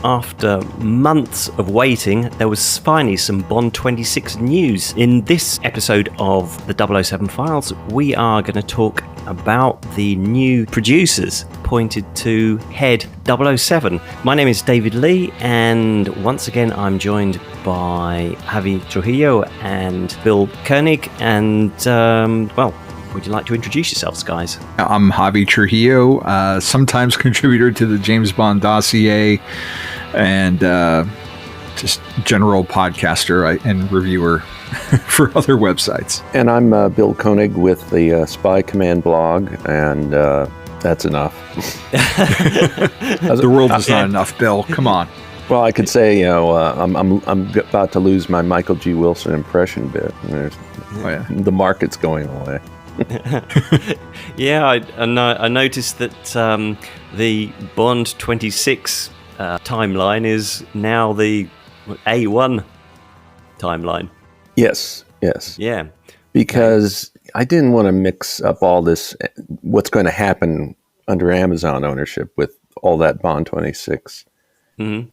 after months of waiting, there was finally some Bond 26 news. In this episode of the 007 Files, we are going to talk about the new producers appointed to head 007. My name is David Leigh, and once again I'm joined by Javi Trujillo and Bill Koenig. And, would you like to introduce yourselves, guys? I'm Javi Trujillo, sometimes contributor to the James Bond dossier, and just general podcaster and reviewer for other websites. And I'm Bill Koenig with the Spy Command blog, and that's enough. The world is not enough, Bill. Come on. Well, I could say, I'm about to lose my Michael G. Wilson impression bit. The market's going away. Yeah, I noticed that the Bond 26 timeline is now the A1 timeline. Yes. Yeah. Because I didn't want to mix up all this, what's going to happen under Amazon ownership with all that Bond 26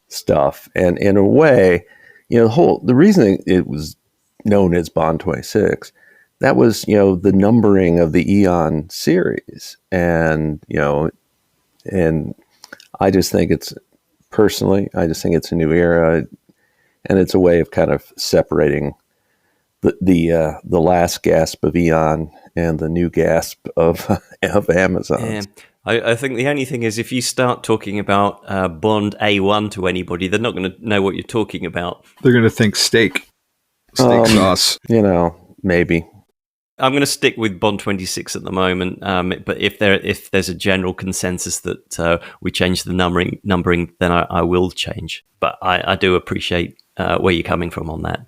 stuff. And in a way, the reason it was known as Bond 26, that was, the numbering of the Eon series. And, and I just think it's a new era, and it's a way of kind of separating the last gasp of Eon and the new gasp of Amazon. Yeah. I think the only thing is, if you start talking about Bond A1 to anybody, they're not going to know what you're talking about. They're going to think steak sauce. Maybe. I'm going to stick with Bond 26 at the moment, but if there's a general consensus that we change the numbering, then I will change. But I do appreciate where you're coming from on that.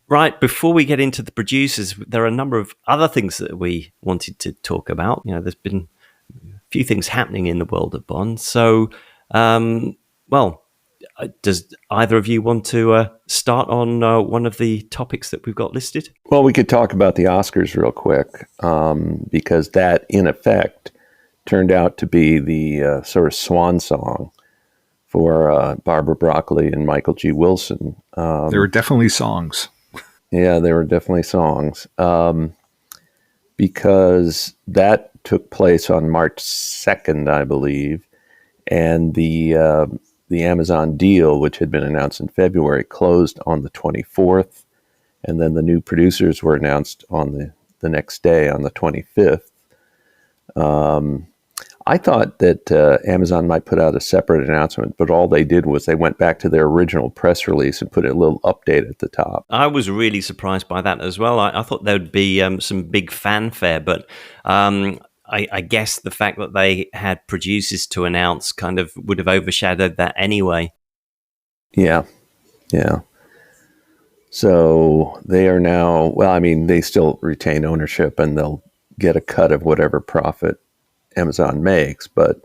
Right, before we get into the producers, there are a number of other things that we wanted to talk about. There's been a few things happening in the world of Bond. So, does either of you want to start on one of the topics that we've got listed? Well, we could talk about the Oscars real quick, because that, in effect, turned out to be the sort of swan song for Barbara Broccoli and Michael G. Wilson. There were definitely songs. Yeah, there were definitely songs, because that took place on March 2nd, I believe, and the Amazon deal, which had been announced in February, closed on the 24th, and then the new producers were announced on the next day, on the 25th. I thought that Amazon might put out a separate announcement, but all they did was they went back to their original press release and put a little update at the top. I was really surprised by that as well. I thought there would be some big fanfare, but I guess the fact that they had producers to announce kind of would have overshadowed that anyway. Yeah. So they are now, they still retain ownership and they'll get a cut of whatever profit Amazon makes, but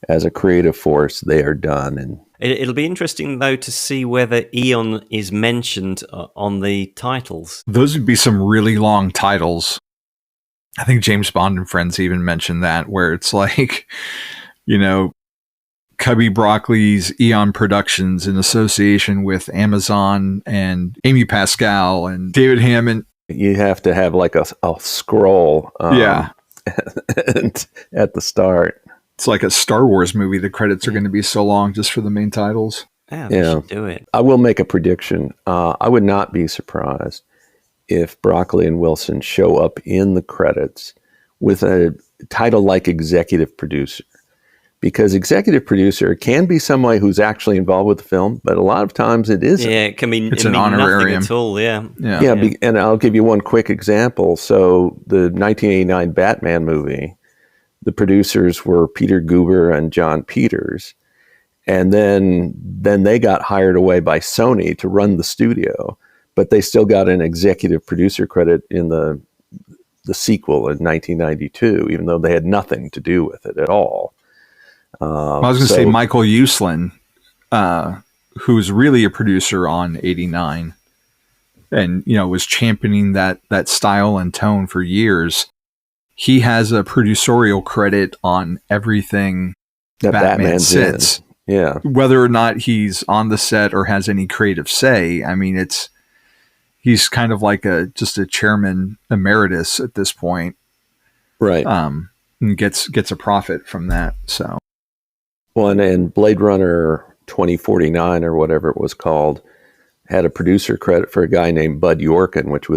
as a creative force, they are done. And it'll be interesting, though, to see whether Eon is mentioned on the titles. Those would be some really long titles. I think James Bond and Friends even mentioned that, where it's like, Cubby Broccoli's Eon Productions in association with Amazon and Amy Pascal and David Hammond. You have to have like a scroll. At the start. It's like a Star Wars movie. The credits are going to be so long just for the main titles. Yeah, they should do it. I will make a prediction. I would not be surprised if Broccoli and Wilson show up in the credits with a title like executive producer. Because executive producer can be somebody who's actually involved with the film, but a lot of times it isn't. Yeah, it can mean an honorarium nothing at all. Yeah. And I'll give you one quick example. So the 1989 Batman movie, the producers were Peter Guber and John Peters, and then they got hired away by Sony to run the studio, but they still got an executive producer credit in the sequel in 1992, even though they had nothing to do with it at all. I was going to say Michael Uslan, who's really a producer on 89 and, was championing that style and tone for years. He has a producerial credit on everything that Batman sits. Yeah. Whether or not he's on the set or has any creative say, I mean, he's kind of like just a chairman emeritus at this point. Right. And gets a profit from that. So, well, and Blade Runner 2049 or whatever it was called had a producer credit for a guy named Bud Yorkin, which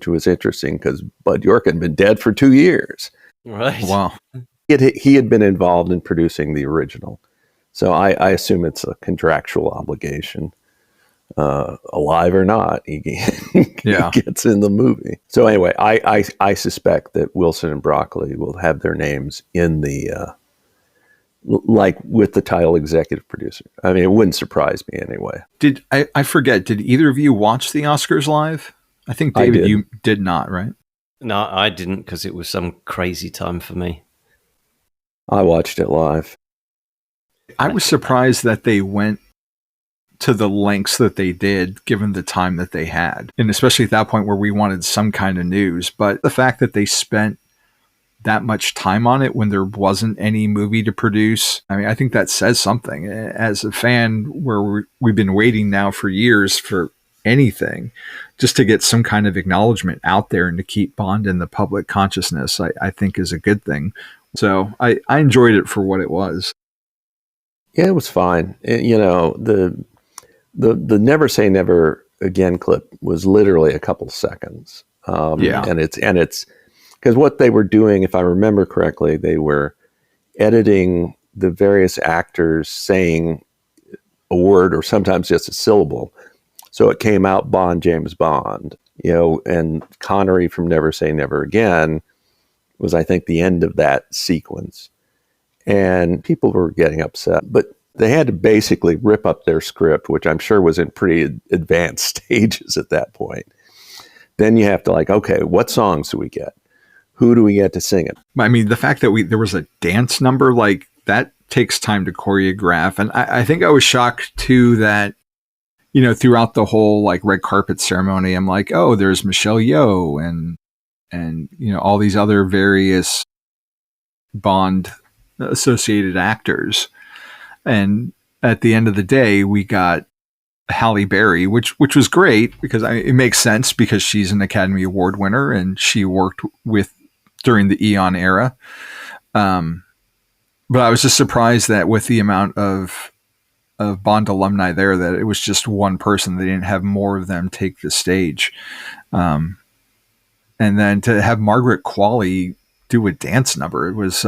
was interesting because Bud Yorkin had been dead for 2 years. Right. Wow. He had been involved in producing the original, so I assume it's a contractual obligation. Alive or not, he gets in the movie. So anyway, I suspect that Wilson and Broccoli will have their names in the like with the title executive producer. I mean, it wouldn't surprise me anyway. I forget, did either of you watch the Oscars live? I think, David, you did not, right? No, I didn't, because it was some crazy time for me. I watched it live. I was surprised that they went to the lengths that they did, given the time that they had. And especially at that point where we wanted some kind of news. But the fact that they spent that much time on it when there wasn't any movie to produce, I mean, I think that says something. As a fan, where we've been waiting now for years for anything, just to get some kind of acknowledgement out there and to keep Bond in the public consciousness, I think is a good thing. So I enjoyed it for what it was. Yeah, it was fine. The Never Say Never Again clip was literally a couple seconds. And it's because what they were doing, if I remember correctly, they were editing the various actors saying a word or sometimes just a syllable. So it came out Bond, James Bond, and Connery from Never Say Never Again was, I think, the end of that sequence. And people were getting upset, but they had to basically rip up their script, which I'm sure was in pretty advanced stages at that point. Then you have to okay, what songs do we get? Who do we get to sing it? I mean, the fact that there was a dance number, that takes time to choreograph. And I think I was shocked too that, throughout the whole red carpet ceremony, I'm like, oh, there's Michelle Yeoh and all these other various Bond associated actors. And at the end of the day, we got Halle Berry, which was great because it makes sense because she's an Academy Award winner and she worked during the Eon era. But I was just surprised that with the amount of Bond alumni there, that it was just one person. They didn't have more of them take the stage. And then to have Margaret Qualley do a dance number, it was,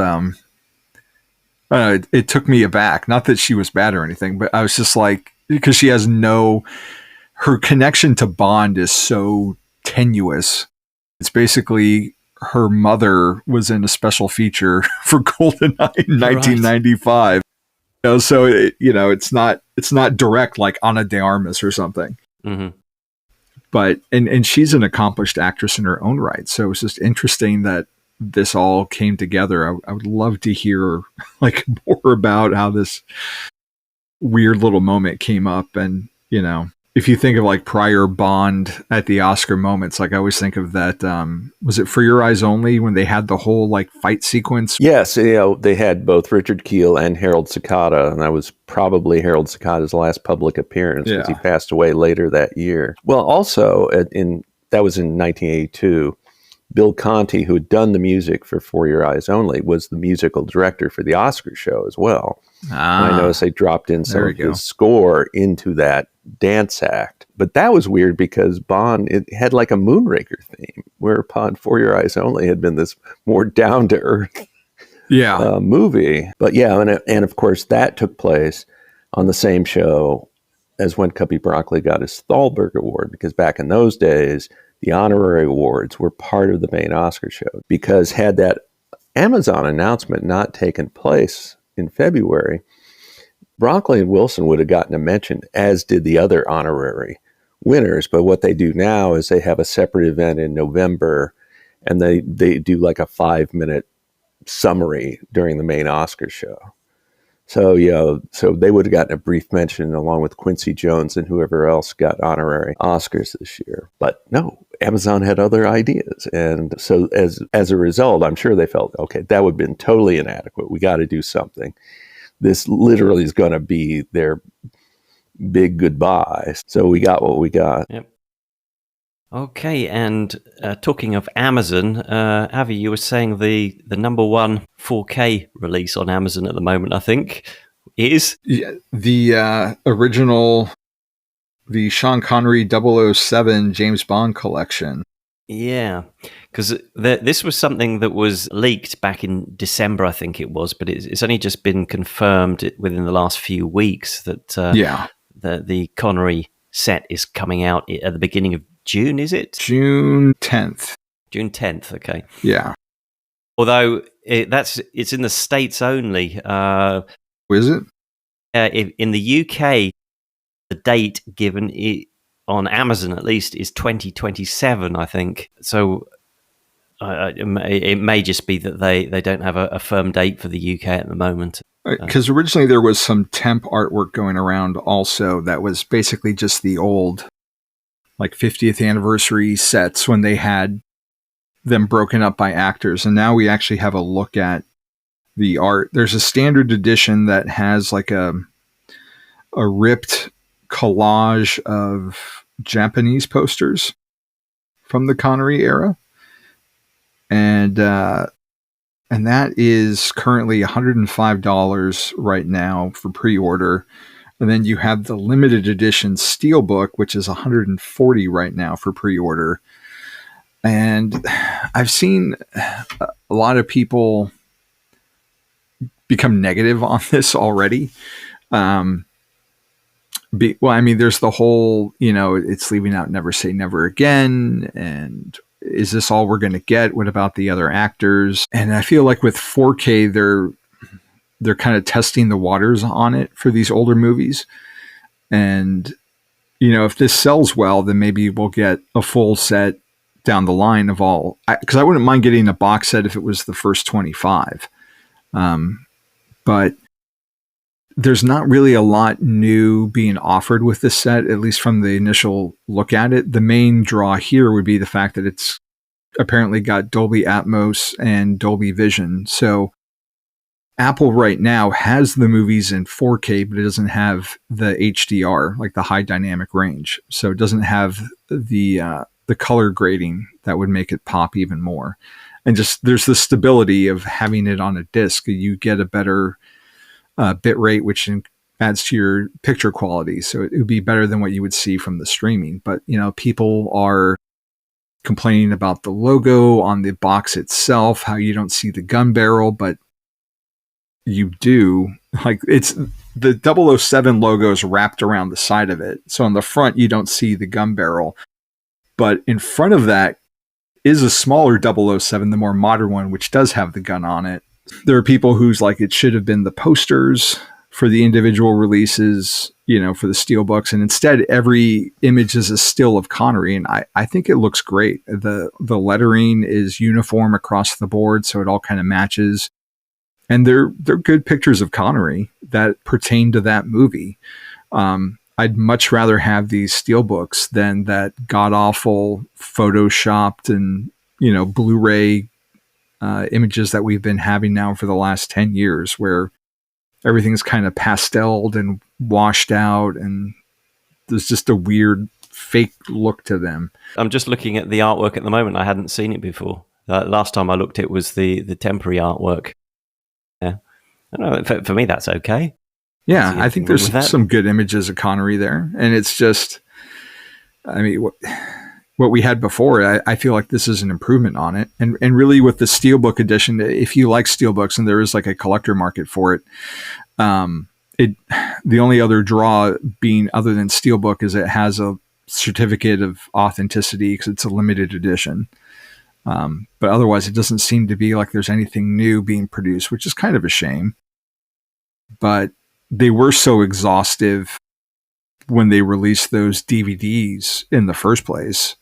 it took me aback. Not that she was bad or anything, but I was just because she has her connection to Bond is so tenuous. It's basically her mother was in a special feature for GoldenEye in 1995. So it's not direct like Ana de Armas or something. Mm-hmm. But and she's an accomplished actress in her own right. So it's just interesting that this all came together. I would love to hear more about how this weird little moment came up. And if you think of prior Bond at the Oscar moments, I always think of that. Was it For Your Eyes Only when they had the whole fight sequence? Yes, they had both Richard Kiel and Harold Sakata, and that was probably Harold Sakata's last public appearance because he passed away later that year. Well, also that was in 1982. Bill Conti, who had done the music for Your Eyes Only, was the musical director for the Oscar show as well. And I noticed they dropped in some of his score into that dance act. But that was weird because Bond, it had a Moonraker theme, whereupon For Your Eyes Only had been this more down-to-earth movie. But and of course that took place on the same show as when Cubby Broccoli got his Thalberg Award, because back in those days, the honorary awards were part of the main Oscar show. Because had that Amazon announcement not taken place in February, Broccoli and Wilson would have gotten a mention, as did the other honorary winners. But what they do now is they have a separate event in November, and they do a 5-minute summary during the main Oscar show. So, so they would have gotten a brief mention along with Quincy Jones and whoever else got honorary Oscars this year. But no, Amazon had other ideas. And so as a result, I'm sure they felt, okay, that would have been totally inadequate. We got to do something. this literally is going to be their big goodbye. So we got what we got. Yep. Okay, and talking of Amazon, Avi, you were saying the number one 4K release on Amazon at the moment, I think, is? Yeah, the original, the Sean Connery 007 James Bond collection. Yeah, because this was something that was leaked back in December, I think it was, but it's only just been confirmed within the last few weeks that the Connery set is coming out at the beginning of June, is it? June 10th. June 10th, okay. Yeah. Although it's in the States only. Is it? In the UK, the date given on Amazon, at least, is 2027, I think. So it may just be that they don't have a firm date for the UK at the moment. Because originally there was some temp artwork going around also that was basically just the old, like 50th anniversary sets when they had them broken up by actors. And now we actually have a look at the art. There's a standard edition that has like a ripped collage of Japanese posters from the Connery era. And that is currently $105 right now for pre-order. And then you have the limited edition Steelbook, which is $140 right now for pre-order. And I've seen a lot of people become negative on this already. There's the whole, it's leaving out Never Say Never Again. And is this all we're going to get? What about the other actors? And I feel like with 4K, they're kind of testing the waters on it for these older movies. And, if this sells well, then maybe we'll get a full set down the line of all, because I wouldn't mind getting a box set if it was the first 25. But there's not really a lot new being offered with this set, at least from the initial look at it. The main draw here would be the fact that it's apparently got Dolby Atmos and Dolby Vision. So Apple right now has the movies in 4K, but it doesn't have the HDR, like the high dynamic range. So it doesn't have the color grading that would make it pop even more. And just there's the stability of having it on a disc. You get a better bit rate, which adds to your picture quality. So it would be better than what you would see from the streaming. But, people are complaining about the logo on the box itself, how you don't see the gun barrel, but you do. Like, it's the 007 logo is wrapped around the side of it. So on the front, you don't see the gun barrel. But in front of that is a smaller 007, the more modern one, which does have the gun on it. There are people who's like, it should have been the posters for the individual releases, for the steelbooks. And instead, every image is a still of Connery. And I think it looks great. The lettering is uniform across the board, so it all kind of matches. And they're good pictures of Connery that pertain to that movie. I'd much rather have these steelbooks than that god-awful photoshopped and, Blu-ray images that we've been having now for the last 10 years, where everything's kind of pasteled and washed out, and there's just a weird fake look to them. I'm just looking at the artwork at the moment. I hadn't seen it before. Last time I looked, it was the temporary artwork. Yeah, I don't know, for me, that's okay. Yeah, I think there's some good images of Connery there, and it's just, what we had before, I feel like this is an improvement on it. And really with the Steelbook edition, if you like Steelbooks, and there is like a collector market for it, the only other draw being other than Steelbook is it has a certificate of authenticity because it's a limited edition. But otherwise, it doesn't seem to be like there's anything new being produced, which is kind of a shame. But they were so exhaustive when they released those DVDs in the first place.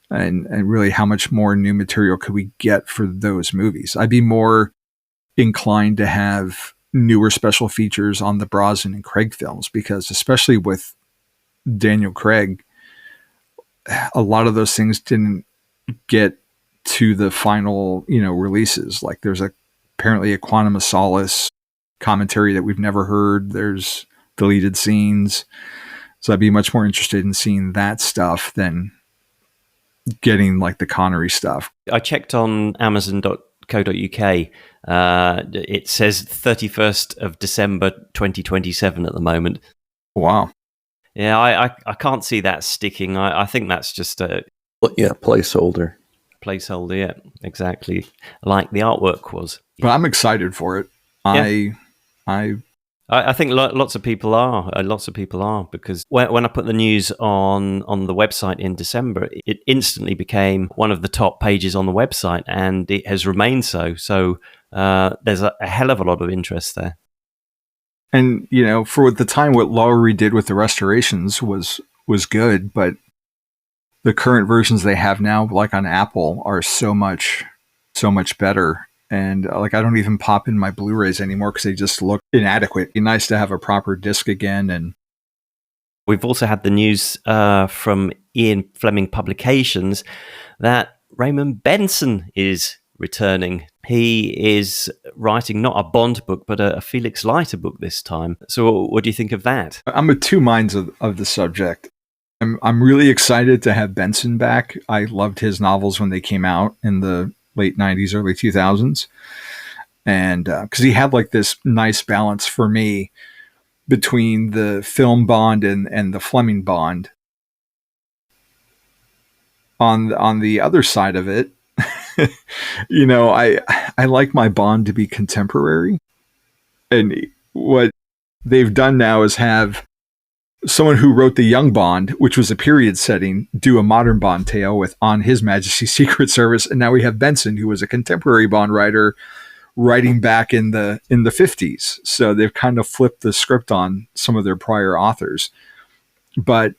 And really, how much more new material could we get for those movies? I'd be more inclined to have newer special features on the Brosnan and Craig films, because especially with Daniel Craig, a lot of those things didn't get to the final, releases. Like there's apparently a Quantum of Solace commentary that we've never heard. There's deleted scenes. So I'd be much more interested in seeing that stuff than getting like the Connery stuff. I checked on Amazon.co.uk. It says 31st of December 2027 at the moment. Wow. Yeah, I can't see that sticking. I think that's just a placeholder. Placeholder, yeah, exactly. Like the artwork was. But I'm excited for it. Yeah. I think lots of people are. Lots of people are, because when I put the news on the website in December, it instantly became one of the top pages on the website, and it has remained so. So there's a hell of a lot of interest there. And, you know, for the time, what Lowery did with the restorations was good, but the current versions they have now, like on Apple, are so much better. And like, I don't even pop in my Blu-rays anymore because they just look inadequate. It'd be nice to have a proper disc again. And we've also had the news from Ian Fleming Publications that Raymond Benson is returning. He is writing not a Bond book, but a Felix Leiter book this time. So what do you think of that? I'm of two minds of the subject. I'm really excited to have Benson back. I loved his novels when they came out in the late 90s, early 2000s. And because he had like this nice balance for me between the film Bond and the Fleming Bond. On the other side of it, you know, I like my Bond to be contemporary. And what they've done now is have someone who wrote the Young Bond, which was a period setting, do a modern Bond tale with On His Majesty's Secret Service. And now we have Benson, who was a contemporary Bond writer, writing back in the 50s. So they've kind of flipped the script on some of their prior authors. But,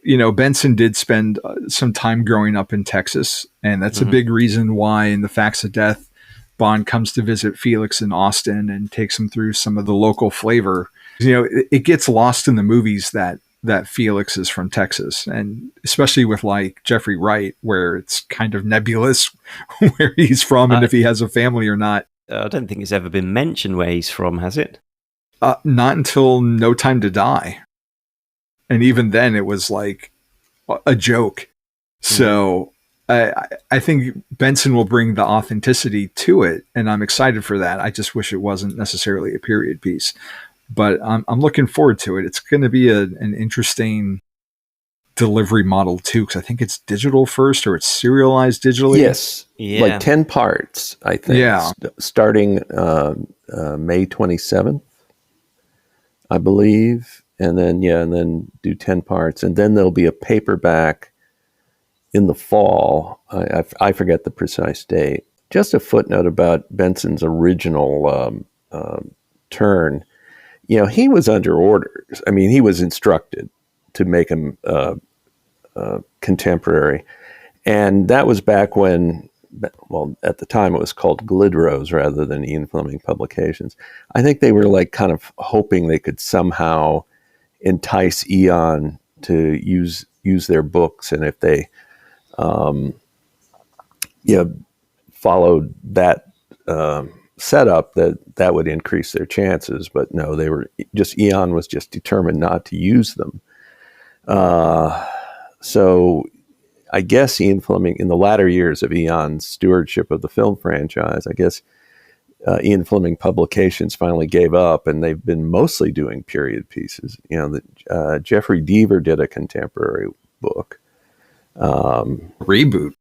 you know, Benson did spend some time growing up in Texas. And that's a big reason why in The Facts of Death, Bond comes to visit Felix in Austin and takes him through some of the local flavor. You know, it gets lost in the movies that Felix is from Texas, and especially with like Jeffrey Wright, where it's kind of nebulous where he's from and if he has a family or not. I don't think it's ever been mentioned where he's from, has it? Not until No Time to Die. And even then it was like a joke. So I think Benson will bring the authenticity to it, and I'm excited for that. I just wish it wasn't necessarily a period piece. But I'm looking forward to it. It's going to be an interesting delivery model too, because I think it's digital first, or it's serialized digitally. Yes, like 10 parts, I think. Yeah, starting May 27th, I believe, and then do 10 parts, and then there'll be a paperback in the fall. I forget the precise date. Just a footnote about Benson's original turn. You know, he was under orders. I mean, he was instructed to make him contemporary. And that was back when, well, at the time it was called Glidrose rather than Ian Fleming Publications. I think they were like kind of hoping they could somehow entice Eon to use their books. And if they, followed that setup, that would increase their chances. But no, Eon was just determined not to use them. So I guess Ian Fleming, in the latter years of Eon's stewardship of the film franchise, I guess Ian Fleming Publications finally gave up, and they've been mostly doing period pieces. You know, Jeffrey Deaver did a contemporary book. Reboot.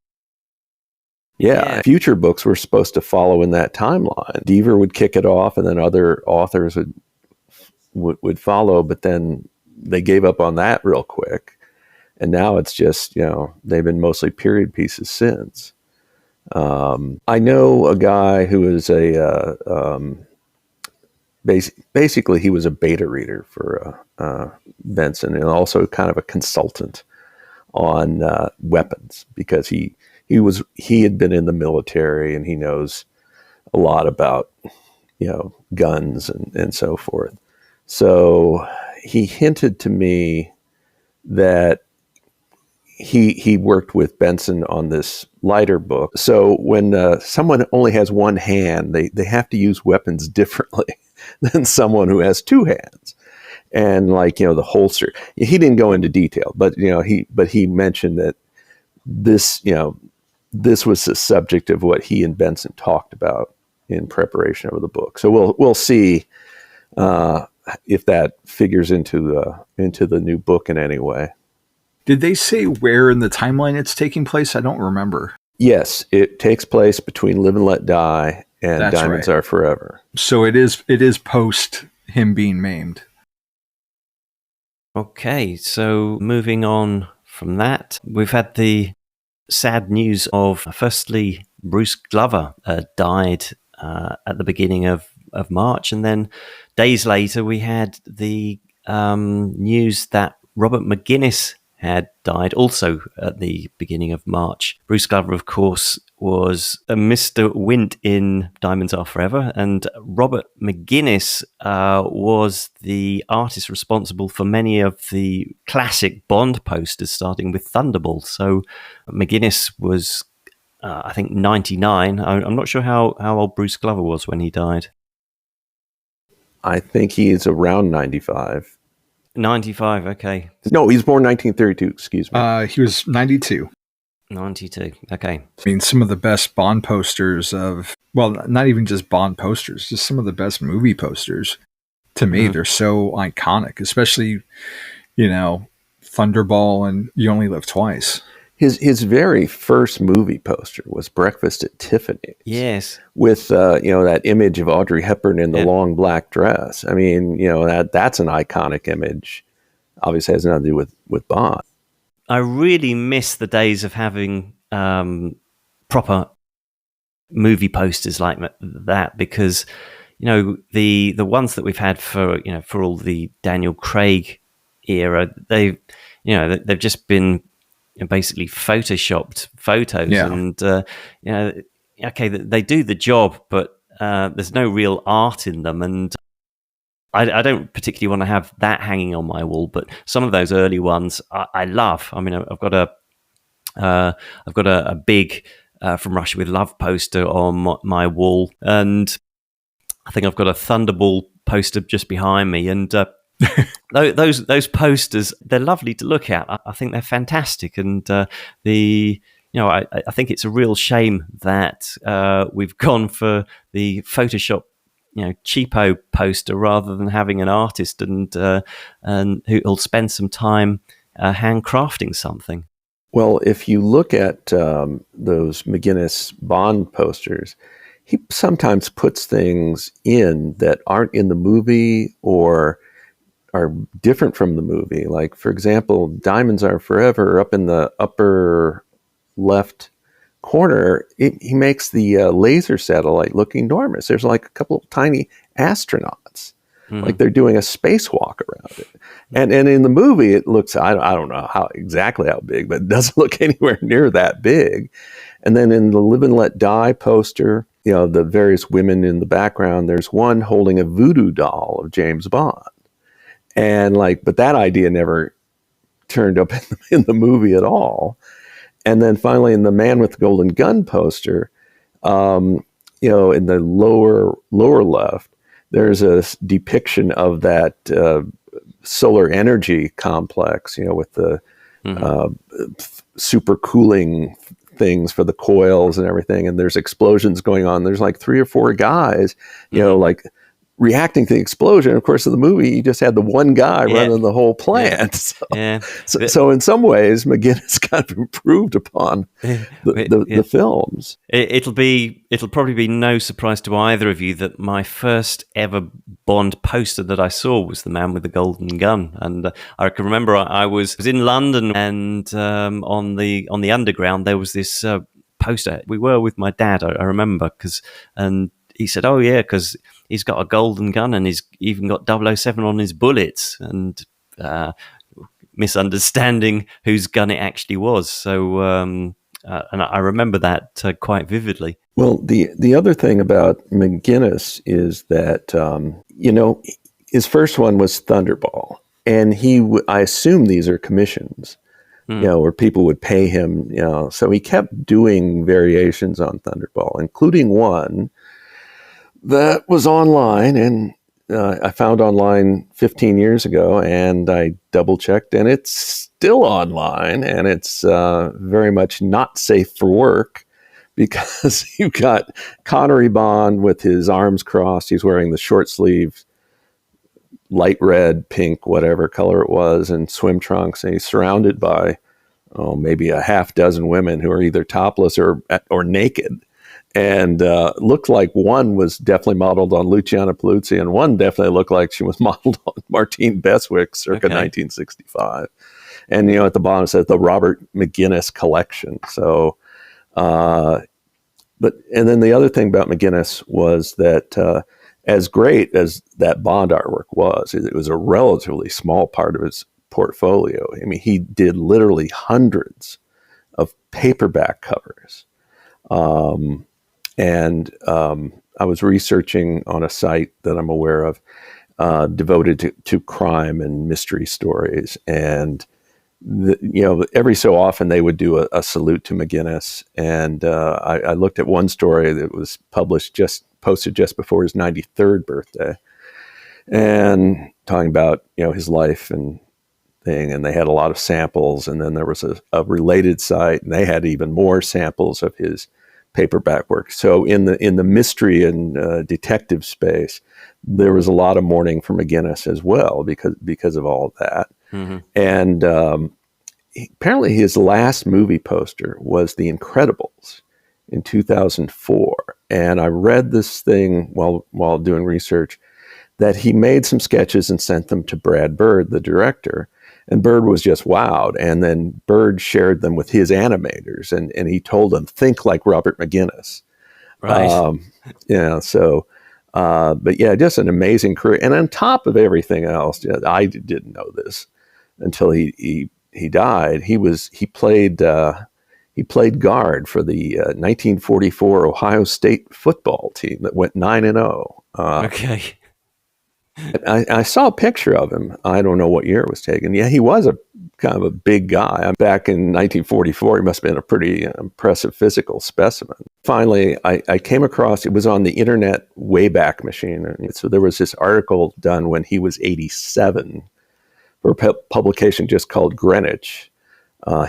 Yeah, future books were supposed to follow in that timeline. Deaver would kick it off, and then other authors would follow. But then they gave up on that real quick, and now it's just, you know, they've been mostly period pieces since. I know a guy who is basically he was a beta reader for Benson, and also kind of a consultant on weapons, because he had been in the military, and he knows a lot about, you know, guns and so forth. So he hinted to me that he worked with Benson on this Leiter book. So when someone only has one hand, they have to use weapons differently. than someone who has two hands. And like, the holster, he didn't go into detail, but, he mentioned that this, this was the subject of what he and Benson talked about in preparation of the book. So we'll see if that figures into the new book in any way. Did they say where in the timeline it's taking place? I don't remember. Yes, it takes place between Live and Let Die and That's Diamonds right. Are Forever. So it is post him being maimed. Okay, so moving on from that, we've had the sad news of, firstly, Bruce Glover died at the beginning of March, and then days later we had the news that Robert McGuinness had died also at the beginning of March. Bruce Glover, of course, was a Mr. Wint in Diamonds Are Forever, and Robert McGuinness was the artist responsible for many of the classic Bond posters, starting with Thunderball. So McGuinness was, I think, 99. I'm not sure how old Bruce Glover was when he died. I think he's around 95. 95, okay. No, he's born 1932, excuse me. He was 92. 92, okay. I mean, some of the best Bond posters not even just Bond posters, just some of the best movie posters. To me, they're so iconic, especially, Thunderball and You Only Live Twice. His very first movie poster was Breakfast at Tiffany's. Yes. With, that image of Audrey Hepburn in the long black dress. I mean, that's an iconic image. Obviously has nothing to do with Bond. I really miss the days of having proper movie posters like that, because, the ones that we've had for all the Daniel Craig era, they've just been basically photoshopped photos, and okay, they do the job, but there's no real art in them, and I don't particularly want to have that hanging on my wall. But some of those early ones I love. I mean, I've got a big From Russia with Love poster on my wall, and I think I've got a Thunderball poster just behind me, and those posters, they're lovely to look at. I think they're fantastic, and I think it's a real shame that we've gone for the Photoshop, cheapo poster rather than having an artist and who'll spend some time handcrafting something. Well, if you look at those McGuinness Bond posters, he sometimes puts things in that aren't in the movie or are different from the movie. Like, for example, Diamonds Are Forever, up in the upper left corner, he makes the laser satellite look enormous. There's like a couple of tiny astronauts, like they're doing a spacewalk around it. And in the movie, it looks, I don't know exactly how big, but it doesn't look anywhere near that big. And then in the Live and Let Die poster, the various women in the background, there's one holding a voodoo doll of James Bond. And but that idea never turned up in the movie at all. And then finally, in the Man with the Golden Gun poster, in the lower left, there's a depiction of that solar energy complex, with the super cooling things for the coils and everything. And there's explosions going on. There's like 3 or 4 guys, reacting to the explosion. Of course, in the movie, you just had the one guy running the whole plant. So in some ways, McGuinness kind of improved upon the films. It'll probably be no surprise to either of you that my first ever Bond poster that I saw was The Man with the Golden Gun, and I can remember I was in London, and on the Underground there was this poster. We were with my dad, I remember, and he said, "Oh yeah, because he's got a golden gun and he's even got 007 on his bullets," and misunderstanding whose gun it actually was. So, and I remember that quite vividly. Well, the other thing about McGuinness is that, his first one was Thunderball, and I assume these are commissions, where people would pay him, so he kept doing variations on Thunderball, including one that was online, and I found online 15 years ago, and I double checked, and it's still online, and it's very much not safe for work because you've got Connery Bond with his arms crossed. He's wearing the short sleeve, light red, pink, whatever color it was, and swim trunks, and he's surrounded by maybe a half dozen women who are either topless or naked. And looked like one was definitely modeled on Luciana Paluzzi, and one definitely looked like she was modeled on Martine Beswick circa 1965. And, at the bottom it says the Robert McGinnis collection. So, and then the other thing about McGinnis was that as great as that Bond artwork was, it was a relatively small part of his portfolio. I mean, he did literally hundreds of paperback covers. And I was researching on a site that I'm aware of devoted to crime and mystery stories. And, every so often they would do a salute to McGinnis. And I looked at one story that was posted just before his 93rd birthday, and talking about, his life and thing. And they had a lot of samples. And then there was a related site, and they had even more samples of his paperback work. So in the mystery and detective space, there was a lot of mourning for McGinnis as well because of all of that. Mm-hmm. And apparently his last movie poster was The Incredibles in 2004. And I read this thing while doing research that he made some sketches and sent them to Brad Bird, the director. And Bird was just wowed. And then Bird shared them with his animators, and he told them, think like Robert McGinnis. Right. But yeah, just an amazing career. And on top of everything else, I didn't know this until he died. He played guard for the 1944 Ohio State football team that went 9-0. Okay. I saw a picture of him. I don't know what year it was taken. Yeah, he was a kind of a big guy. Back in 1944, he must have been a pretty impressive physical specimen. Finally, I came across, it was on the Internet Wayback Machine. So there was this article done when he was 87 for a publication just called Greenwich.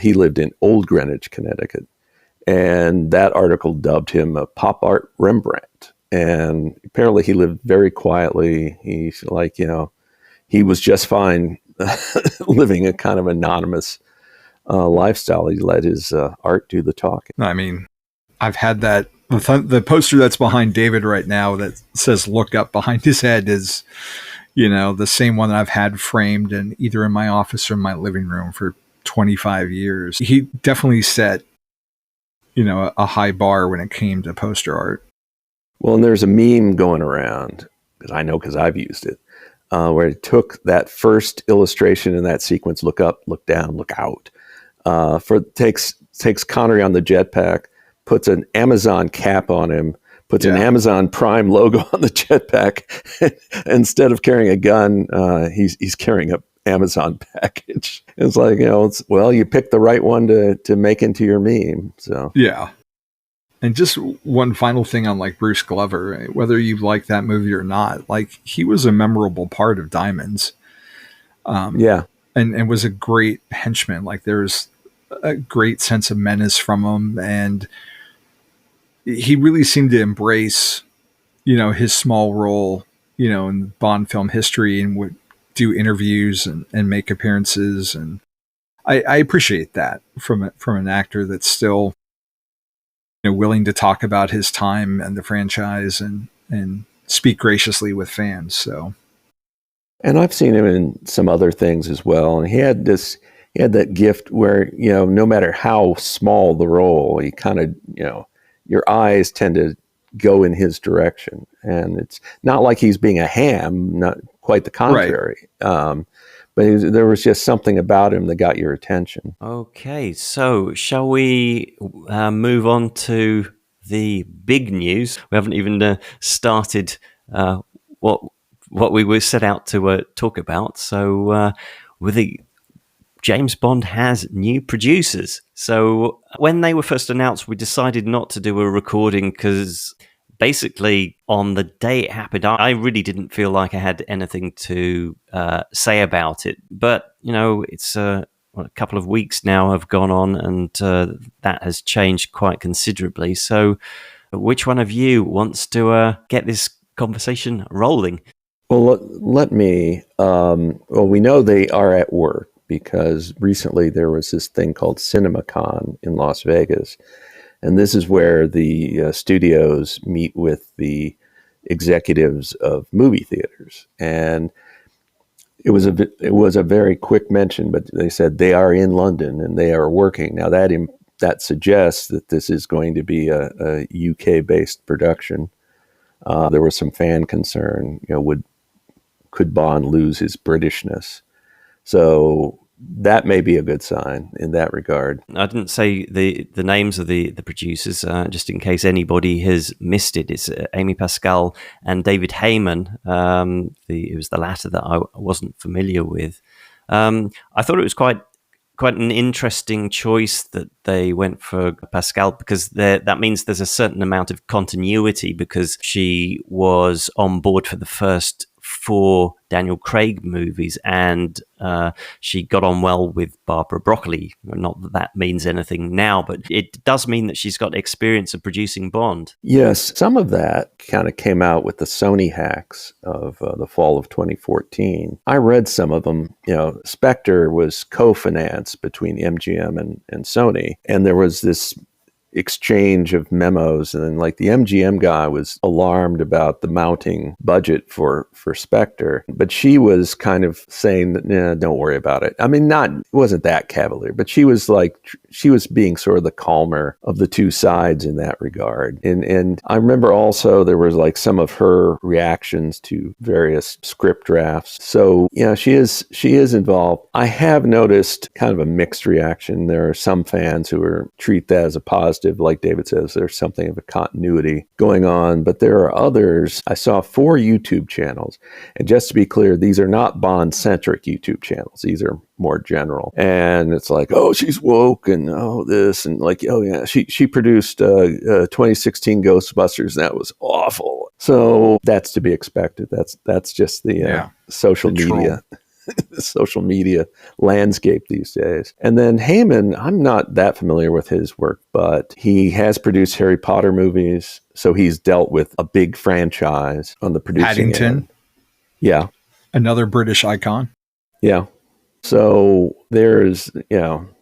He lived in Old Greenwich, Connecticut. And that article dubbed him a pop art Rembrandt. And apparently he lived very quietly. He's like, he was just fine living a kind of anonymous lifestyle. He let his art do the talking. I mean, I've had that. The poster that's behind David right now that says "Look Up" behind his head is, the same one that I've had framed in either in my office or in my living room for 25 years. He definitely set, a high bar when it came to poster art. Well, and there's a meme going around, because I know because I've used it, where it took that first illustration in that sequence, look up, look down, look out, takes Connery on the jetpack, puts an Amazon cap on him, puts an Amazon Prime logo on the jetpack. Instead of carrying a gun, he's carrying a Amazon package. It's like, you picked the right one to make into your meme. So yeah. And just one final thing on Bruce Glover, whether you like that movie or not, he was a memorable part of Diamonds. And was a great henchman. There's a great sense of menace from him. And he really seemed to embrace, his small role, in Bond film history, and would do interviews and make appearances. And I appreciate that from an actor that's still, willing to talk about his time and the franchise and speak graciously with fans. So, and I've seen him in some other things as well. And he had that gift where, no matter how small the role, he kind of, your eyes tend to go in his direction. And it's not like he's being a ham, not quite the contrary. Right. But there was just something about him that got your attention. Okay, so shall we move on to the big news? We haven't even started what we were set out to talk about. So James Bond has new producers. So when they were first announced, we decided not to do a recording because basically, on the day it happened, I really didn't feel like I had anything to say about it. But, it's a couple of weeks now have gone on, and that has changed quite considerably. So which one of you wants to get this conversation rolling? Well, let me. We know they are at work because recently there was this thing called CinemaCon in Las Vegas. And this is where the studios meet with the executives of movie theaters. And it was a very quick mention, but they said they are in London and they are working. Now that suggests that this is going to be a UK-based production. There was some fan concern, could Bond lose his Britishness? So that may be a good sign in that regard. I didn't say the names of the producers, just in case anybody has missed it. It's Amy Pascal and David Heyman. It was the latter that I wasn't familiar with. I thought it was quite an interesting choice that they went for Pascal, because that means there's a certain amount of continuity, because she was on board for the first 4 Daniel Craig movies, and she got on well with Barbara Broccoli. Not that that means anything now, but it does mean that she's got experience of producing Bond. Yes, some of that kind of came out with the Sony hacks of the fall of 2014. I read some of them. Spectre was co-financed between MGM and Sony, and there was this exchange of memos, and then like the MGM guy was alarmed about the mounting budget for Spectre, but she was kind of saying, nah, don't worry about it. I mean, it wasn't that cavalier, but she was being sort of the calmer of the two sides in that regard. And I remember also there was like some of her reactions to various script drafts. So she is involved. I have noticed kind of a mixed reaction. There are some fans who treat that as a positive. Like David says, there's something of a continuity going on, but there are others. I saw 4 YouTube channels, and just to be clear, these are not Bond-centric YouTube channels. These are more general, and it's like, oh, she's woke, and oh, this, and like, oh yeah, she produced 2016 Ghostbusters, and that was awful. So that's to be expected. That's just the social media. The social media landscape these days. And then Heyman, I'm not that familiar with his work, but he has produced Harry Potter movies, so he's dealt with a big franchise on the producing end. Yeah. Another British icon. Yeah. So there's, we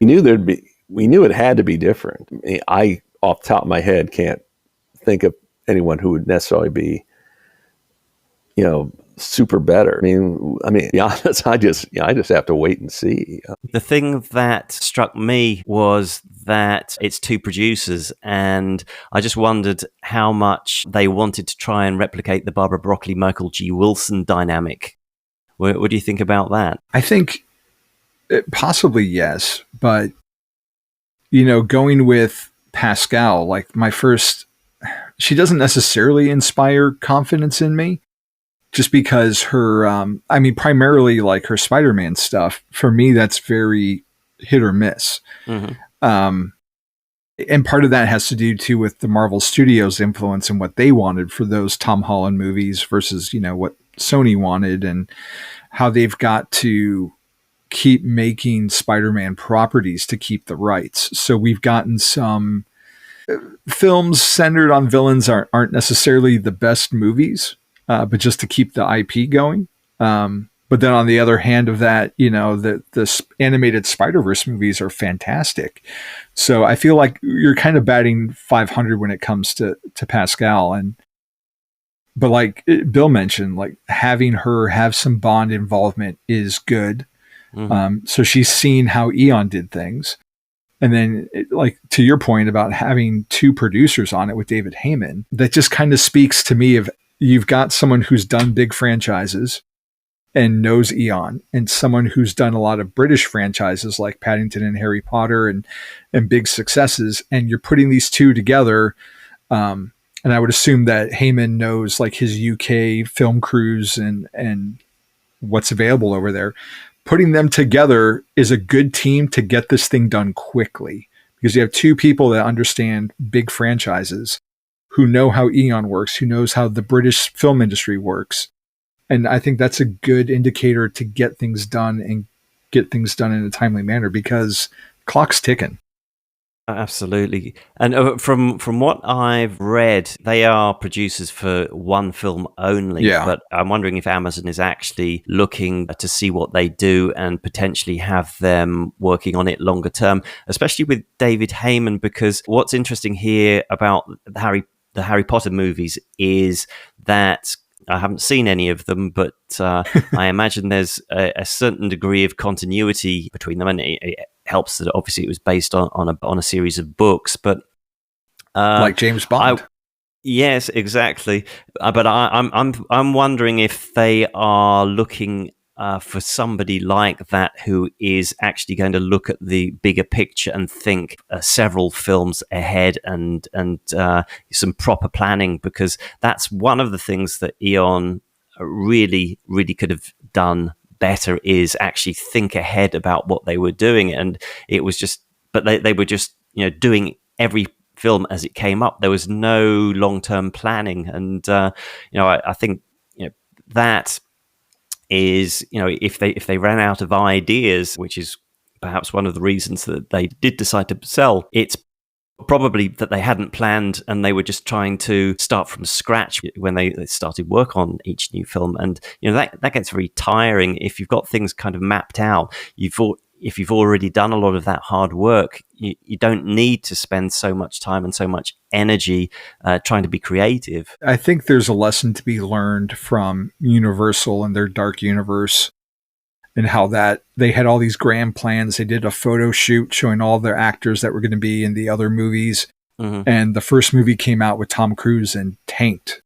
knew it had to be different. I off the top of my head, can't think of anyone who would necessarily be, super better. I mean, to be honest, I just have to wait and see. The thing that struck me was that it's 2 producers, and I just wondered how much they wanted to try and replicate the Barbara Broccoli, Michael G. Wilson dynamic. What do you think about that? I think possibly yes, but going with Pascal, like she doesn't necessarily inspire confidence in me. Just because her, primarily like her Spider-Man stuff, for me, that's very hit or miss. Mm-hmm. And part of that has to do too with the Marvel Studios influence and what they wanted for those Tom Holland movies versus, what Sony wanted, and how they've got to keep making Spider-Man properties to keep the rights. So we've gotten some films centered on villains aren't necessarily the best movies. But just to keep the IP going. But then on the other hand of that, the animated Spider-Verse movies are fantastic. So I feel like you're kind of batting 500 when it comes to Pascal. But like Bill mentioned, like having her have some Bond involvement is good. Mm-hmm. So she's seen how Eon did things. And then, like, to your point about having 2 producers on it with David Heyman, that just kind of speaks to me of, you've got someone who's done big franchises and knows Eon, and someone who's done a lot of British franchises like Paddington and Harry Potter and big successes. And you're putting these 2 together. And I would assume that Heyman knows like his UK film crews and what's available over there. Putting them together is a good team to get this thing done quickly, because you have 2 people that understand big franchises who know how Eon works, who knows how the British film industry works. And I think that's a good indicator to get things done and get things done in a timely manner, because clock's ticking. Absolutely. And from what I've read, they are producers for one film only. Yeah. But I'm wondering if Amazon is actually looking to see what they do and potentially have them working on it longer term, especially with David Heyman, because what's interesting here about the Harry Potter movies is that I haven't seen any of them, but I imagine there's a certain degree of continuity between them, and it helps that obviously it was based on a series of books. But like James Bond. Yes, exactly. But I'm wondering if they are looking for somebody like that who is actually going to look at the bigger picture and think several films ahead and some proper planning, because that's one of the things that Eon really, really could have done better, is actually think ahead about what they were doing. And it was just, but they were just, doing every film as it came up. There was no long-term planning. And, I think, that is, if they ran out of ideas, which is perhaps one of the reasons that they did decide to sell, it's probably that they hadn't planned and they were just trying to start from scratch when they started work on each new film. And that gets very tiring if you've got things kind of mapped out. If you've already done a lot of that hard work, you don't need to spend so much time and so much energy trying to be creative. I think there's a lesson to be learned from Universal and their Dark Universe, and how that they had all these grand plans. They did a photo shoot showing all their actors that were going to be in the other movies. Mm-hmm. And the first movie came out with Tom Cruise and tanked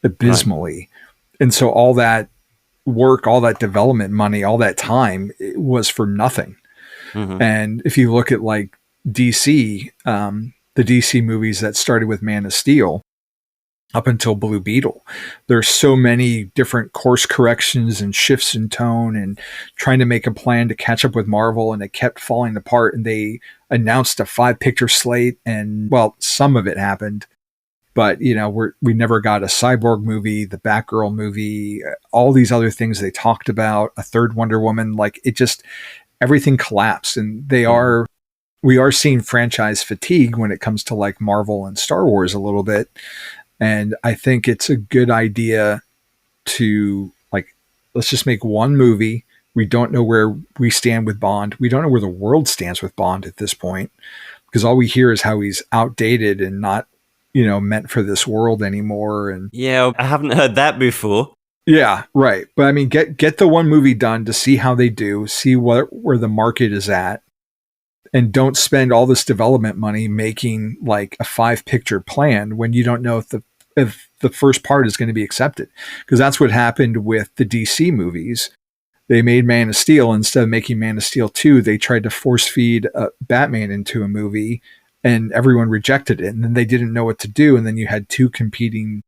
abysmally. Right. And so all that work, all that development money, all that time, it was for nothing. Mm-hmm. And if you look at like DC, the DC movies that started with Man of Steel up until Blue Beetle, there's so many different course corrections and shifts in tone and trying to make a plan to catch up with Marvel, and it kept falling apart. And they announced a 5-picture slate, and well, some of it happened, but we never got a Cyborg movie, the Batgirl movie, all these other things they talked about, a third Wonder Woman. Like, it just, everything collapsed. And we are seeing franchise fatigue when it comes to like Marvel and Star Wars a little bit. And I think it's a good idea to, like, let's just make one movie. We don't know where we stand with Bond. We don't know where the world stands with Bond at this point, because all we hear is how he's outdated and not, meant for this world anymore. And yeah, I haven't heard that before. Yeah, right. But I mean, get the one movie done to see how they do, see where the market is at, and don't spend all this development money making like a 5-picture plan when you don't know if the first part is going to be accepted. Because that's what happened with the DC movies. They made Man of Steel. Instead of making Man of Steel 2, they tried to force feed Batman into a movie, and everyone rejected it. And then they didn't know what to do. And then you had 2 competing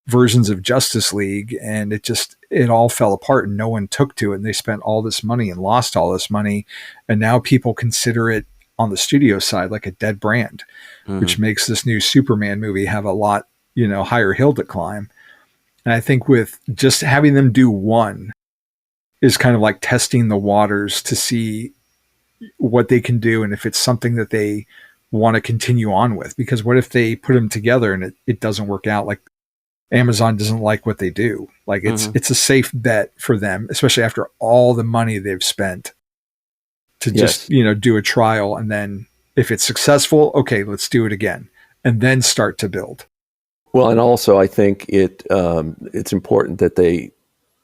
versions of Justice League, and it all fell apart, and no one took to it. And they spent all this money and lost all this money. And now people consider it on the studio side like a dead brand, which makes this new Superman movie have a lot, higher hill to climb. And I think with just having them do one is kind of like testing the waters to see what they can do and if it's something that they want to continue on with. Because what if they put them together and it doesn't work out? Like, Amazon doesn't like what they do. Like, it's a safe bet for them, especially after all the money they've spent to just, do a trial. And then if it's successful, okay, let's do it again, and then start to build. Well, and also I think it's important that they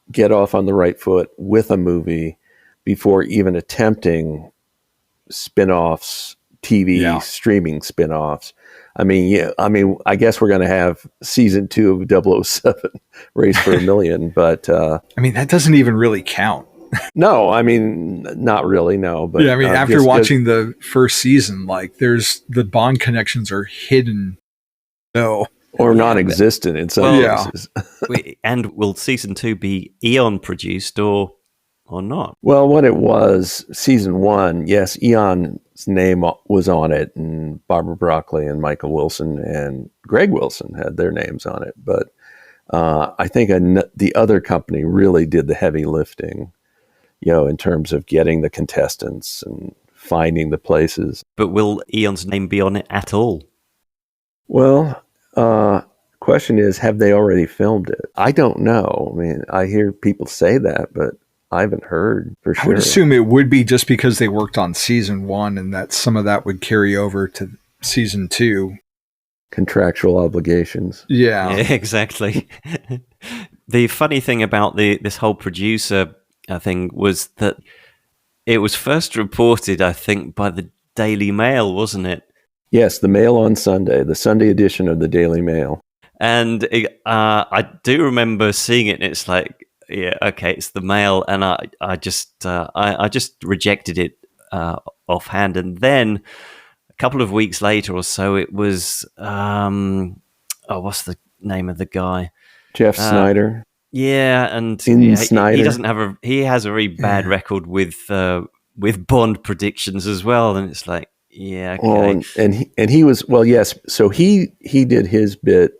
get off on the right foot with a movie before even attempting spin-offs, TV streaming spin-offs. I guess we're going to have season 2 of 007, Race for a Million, but that doesn't even really count. No, not really, no. But yeah, after watching the first season, like, there's the Bond connections are hidden, or non-existent in some cases. And will season 2 be Eon produced or not? Well, what it was, season 1, yes, Eon name was on it, and Barbara Broccoli and Michael Wilson and Greg Wilson had their names on it. But I think the other company really did the heavy lifting, in terms of getting the contestants and finding the places. But will Eon's name be on it at all? Well, question is, have they already filmed it? I don't know. I mean, I hear people say that, but I haven't heard for sure. I would assume it would be just because they worked on season 1 and that some of that would carry over to season 2. Contractual obligations. Yeah, exactly. The funny thing about this whole producer thing was that it was first reported, I think, by the Daily Mail, wasn't it? Yes, the Mail on Sunday, the Sunday edition of the Daily Mail. And I do remember seeing it, and it's like, yeah, okay, it's the Mail, and I just rejected it offhand, and then a couple of weeks later or so, it was what's the name of the guy? Jeff Snyder. Yeah, and Snyder. He has a very bad record with Bond predictions as well, and it's like, yeah, okay. Well, and he was, well, yes. So he did his bit,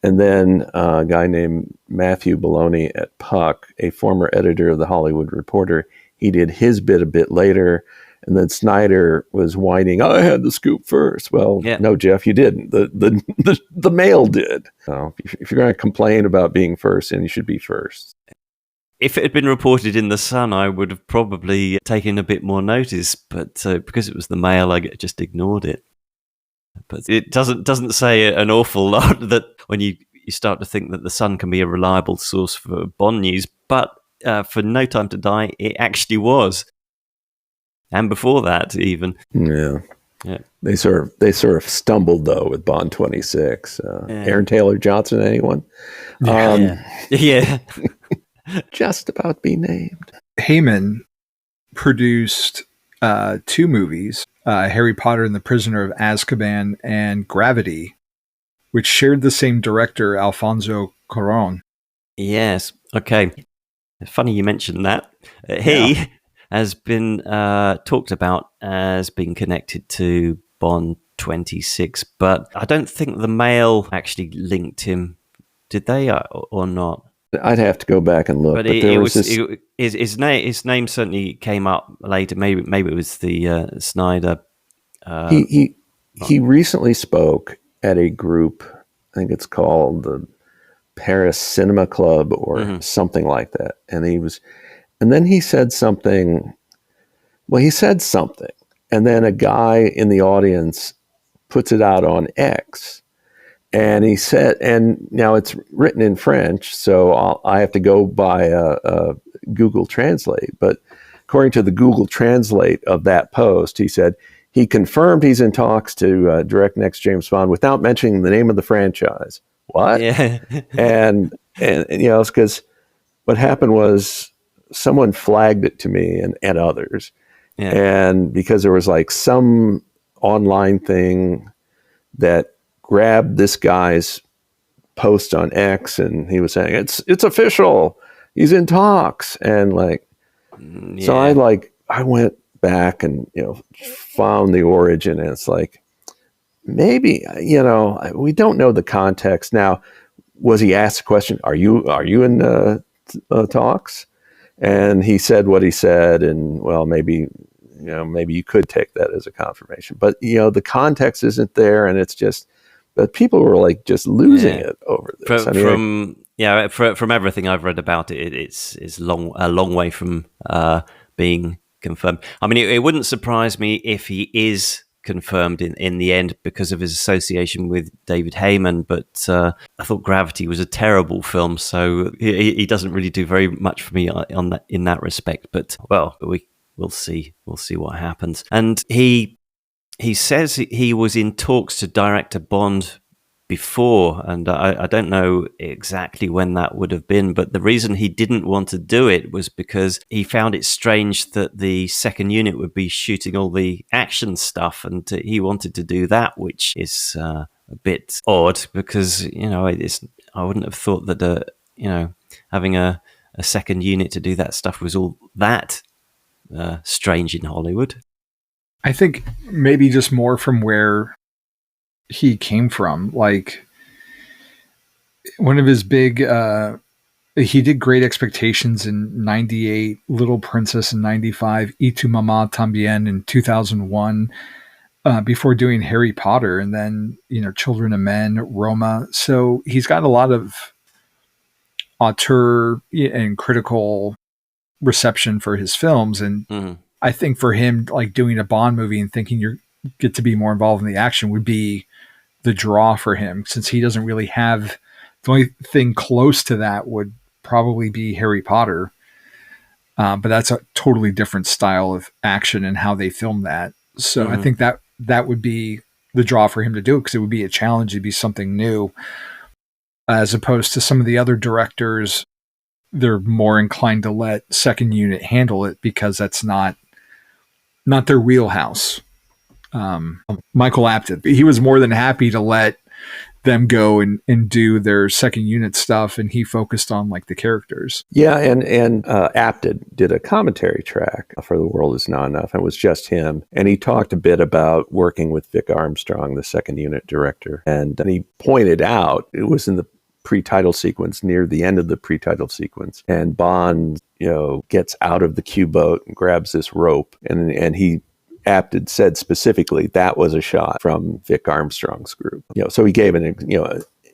and then a guy named Matthew Bologna at Puck, a former editor of the Hollywood Reporter, he did his bit a bit later, and then Snyder was whining, "I had the scoop first." Well, No, Jeff, you didn't. The Mail did. If you're going to complain about being first, then you should be first. If it had been reported in the Sun, I would have probably taken a bit more notice, but because it was the Mail, I just ignored it. But it doesn't say an awful lot that when you start to think that the Sun can be a reliable source for Bond news. But for No Time to Die, it actually was, and before that, even. Yeah. They sort of stumbled though with Bond 26. Aaron Taylor Johnson, anyone? Yeah. Just about be named. Heyman produced 2 movies, Harry Potter and the Prisoner of Azkaban and Gravity, which shared the same director, Alfonso Cuarón. Yes. Okay. Funny you mentioned that. He has been talked about as being connected to Bond 26, but I don't think the Mail actually linked him. Did they or not? I'd have to go back and look. But his name certainly came up later. Maybe it was the Snyder. He recently spoke at a group. I think it's called the Paris Cinema Club or something like that. And then he said something. Well, he said something, and then a guy in the audience puts it out on X. And he said, and now it's written in French, so I have to go by Google Translate. But according to the Google Translate of that post, he said he confirmed he's in talks to direct next James Bond without mentioning the name of the franchise. What? Yeah. and it's because what happened was someone flagged it to me and others. Yeah. And because there was like some online thing that grabbed this guy's post on X, and he was saying it's official, he's in talks, and so I went back and found the origin, and it's like maybe we don't know the context. Now, was he asked the question, are you in talks? And he said what he said, and well, maybe you could take that as a confirmation, but the context isn't there, and it's just. But people were just losing it over this. From everything I've read about it, it's a long way from being confirmed. I mean, it wouldn't surprise me if he is confirmed in the end because of his association with David Heyman. But I thought Gravity was a terrible film, so he doesn't really do very much for me in that respect. But we'll see what happens. And He says he was in talks to direct a Bond before, and I don't know exactly when that would have been, but the reason he didn't want to do it was because he found it strange that the second unit would be shooting all the action stuff, and he wanted to do that, which is a bit odd because, I wouldn't have thought that, having a second unit to do that stuff was all that strange in Hollywood. I think maybe just more from where he came from. Like, one of his big, he did Great Expectations in 98, Little Princess in 95, Y tu mamá también in 2001, before doing Harry Potter, and then, Children of Men, Roma. So he's got a lot of auteur and critical reception for his films. And I think for him, like doing a Bond movie and thinking you get to be more involved in the action would be the draw for him, since he doesn't really have, the only thing close to that would probably be Harry Potter. But that's a totally different style of action and how they film that. So I think that would be the draw for him to do it, because it would be a challenge. It'd be something new, as opposed to some of the other directors. They're more inclined to let second unit handle it because that's not their wheelhouse. Michael Apted, he was more than happy to let them go and do their second unit stuff, and he focused on like the characters. Yeah, and Apted did a commentary track for The World Is Not Enough. It was just him, and he talked a bit about working with Vic Armstrong, the second unit director, and he pointed out it was in the pre-title sequence, near the end of the pre-title sequence, and Bond, gets out of the Q-boat and grabs this rope, and he Apted said specifically that was a shot from Vic Armstrong's group. So he gave an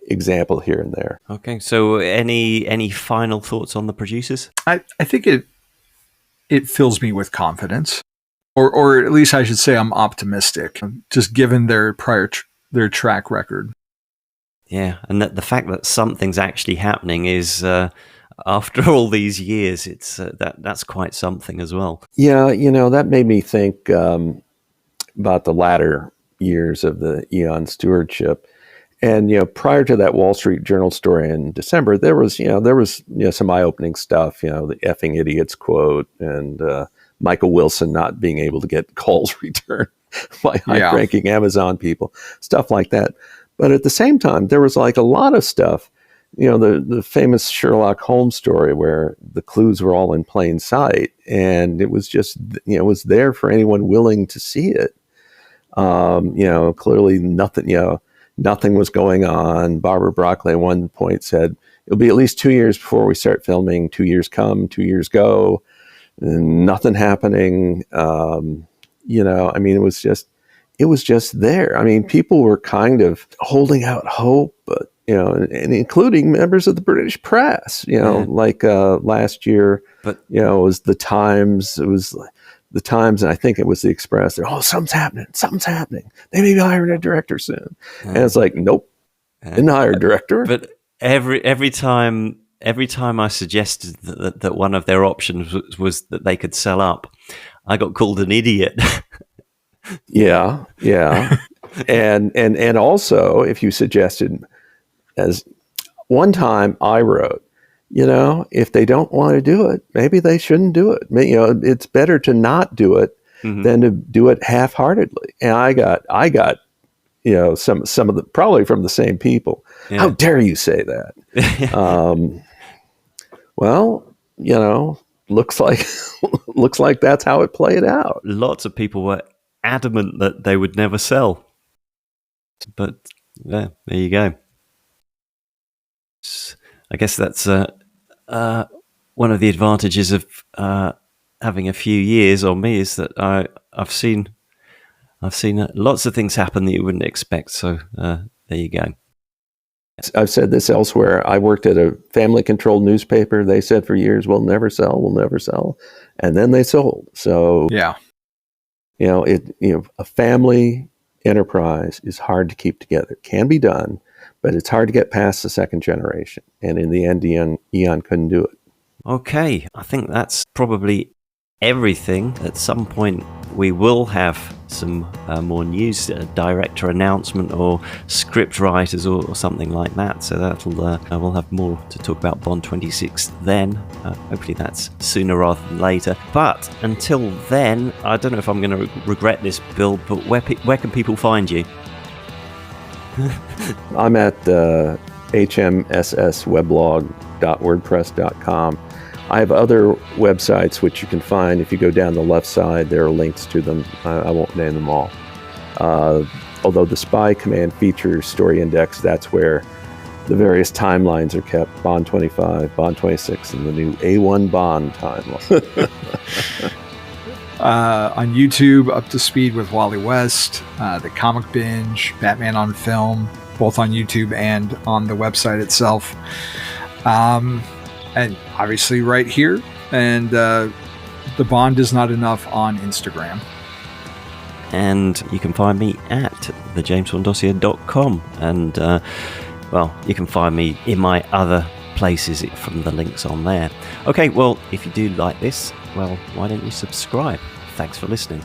example here and there. Okay, so any final thoughts on the producers? I think it fills me with confidence, or at least I should say I'm optimistic, just given their their track record. Yeah, and the fact that something's actually happening is, after all these years, it's that's quite something as well. Yeah, that made me think about the latter years of the Eon stewardship. And prior to that Wall Street Journal story in December, there was some eye-opening stuff. The effing idiots quote, and Michael Wilson not being able to get calls returned by high-ranking Amazon people, stuff like that. But at the same time, there was like a lot of stuff, the famous Sherlock Holmes story where the clues were all in plain sight, and it was just, it was there for anyone willing to see it. Clearly nothing was going on. Barbara Broccoli at one point said, it'll be at least 2 years before we start filming. 2 years come, 2 years go, and nothing happening. It was just there. I mean, people were kind of holding out hope, but, and including members of the British press, like last year, but it was the Times, and I think it was the Express. They're, something's happening. They may be hiring a director soon. And it's like, nope, didn't hire a director. But every time I suggested that one of their options was that they could sell up, I got called an idiot. Yeah. And also, if you suggested, as one time I wrote, if they don't want to do it, maybe they shouldn't do it. It's better to not do it than to do it half-heartedly. And I got some of the, probably from the same people. Yeah. How dare you say that? Well, looks like that's how it played out. Lots of people were adamant that they would never sell, but yeah, there you go. I guess that's one of the advantages of having a few years on me, is that I've seen lots of things happen that you wouldn't expect. So there you go. I've said this elsewhere. I worked at a family-controlled newspaper. They said for years, we'll never sell. And then they sold. So yeah. A family enterprise is hard to keep together. It can be done, but it's hard to get past the second generation. And in the end, Eon couldn't do it. Okay, I think that's probably everything. At some point, we will have some more news, director announcement or script writers or something like that. So that'll we'll have more to talk about Bond 26 then. Hopefully that's sooner rather than later. But until then, I don't know if I'm going to regret this, Bill, but where can people find you? I'm at hmssweblog.wordpress.com. I have other websites which you can find. If you go down the left side, there are links to them. I won't name them all. Although the Spy Command features Story Index, that's where the various timelines are kept. Bond 25, Bond 26, and the new A1 Bond timeline. On YouTube, Up to Speed with Wally West, The Comic Binge, Batman on Film, both on YouTube and on the website itself. And obviously right here. And The Bond is Not Enough on Instagram. And you can find me at thejamesbonddossier.com. And, well, you can find me in my other places from the links on there. Okay, well, if you do like this, well, why don't you subscribe? Thanks for listening.